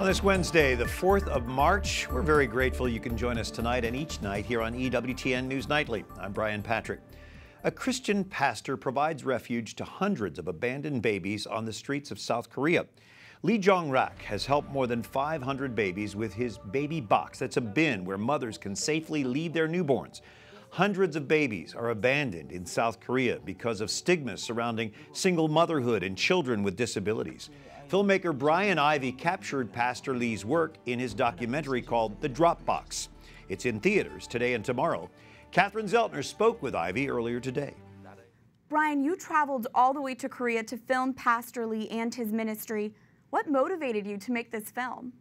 On this Wednesday, the 4th of March, we're very grateful you can join us tonight and each night here on EWTN News Nightly. I'm Brian Patrick. A Christian pastor provides refuge to hundreds of abandoned babies on the streets of South Korea. Lee Jong-rak has helped more than 500 babies with his baby box. That's a bin where mothers can safely leave their newborns. Hundreds of babies are abandoned in South Korea because of stigmas surrounding single motherhood and children with disabilities. Filmmaker Brian Ivy captured Pastor Lee's work in his documentary called The Dropbox. It's in theaters today and tomorrow. Catherine Szeltner spoke with Ivy earlier today. Brian, you traveled all the way to Korea to film Pastor Lee and his ministry. What motivated you to make this film?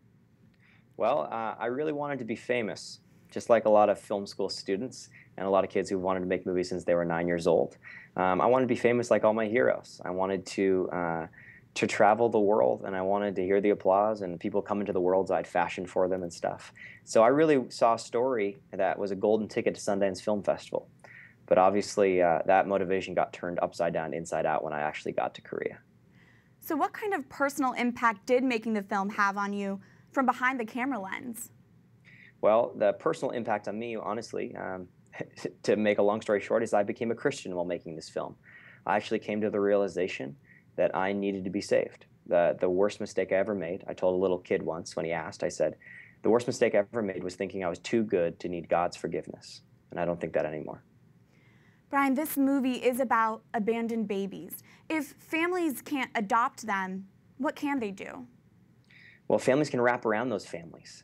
Well, I really wanted to be famous, just like a lot of film school students and a lot of kids who wanted to make movies since they were 9 years old. I wanted to be famous like all my heroes. I wanted to travel the world, and I wanted to hear the applause and people come into the worlds I'd fashioned for them and stuff. So I really saw a story that was a golden ticket to Sundance Film Festival. But obviously that motivation got turned upside down, inside out when I actually got to Korea. So what kind of personal impact did making the film have on you from behind the camera lens? Well, the personal impact on me, honestly, to make a long story short, is I became a Christian while making this film. I actually came to the realization that I needed to be saved. The worst mistake I ever made, I told a little kid once when he asked, I said, the worst mistake I ever made was thinking I was too good to need God's forgiveness. And I don't think that anymore. Brian, this movie is about abandoned babies. If families can't adopt them, what can they do? Well, families can wrap around those families.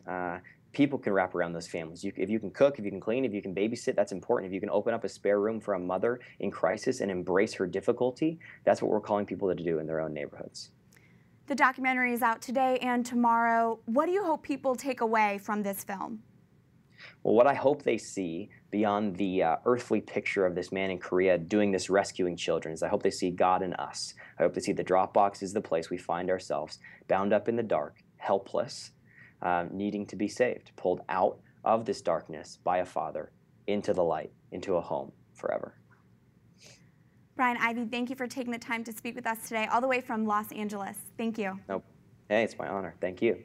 People can wrap around those families. If you can cook, if you can clean, if you can babysit, that's important. If you can open up a spare room for a mother in crisis and embrace her difficulty, that's what we're calling people to do in their own neighborhoods. The documentary is out today and tomorrow. What do you hope people take away from this film? Well, what I hope they see beyond the earthly picture of this man in Korea doing this rescuing children is I hope they see God in us. I hope they see the Dropbox is the place we find ourselves, bound up in the dark, helpless, needing to be saved, pulled out of this darkness by a father into the light, into a home forever. Brian Ivy, thank you for taking the time to speak with us today, all the way from Los Angeles. Thank you. Nope. Hey, it's my honor. Thank you.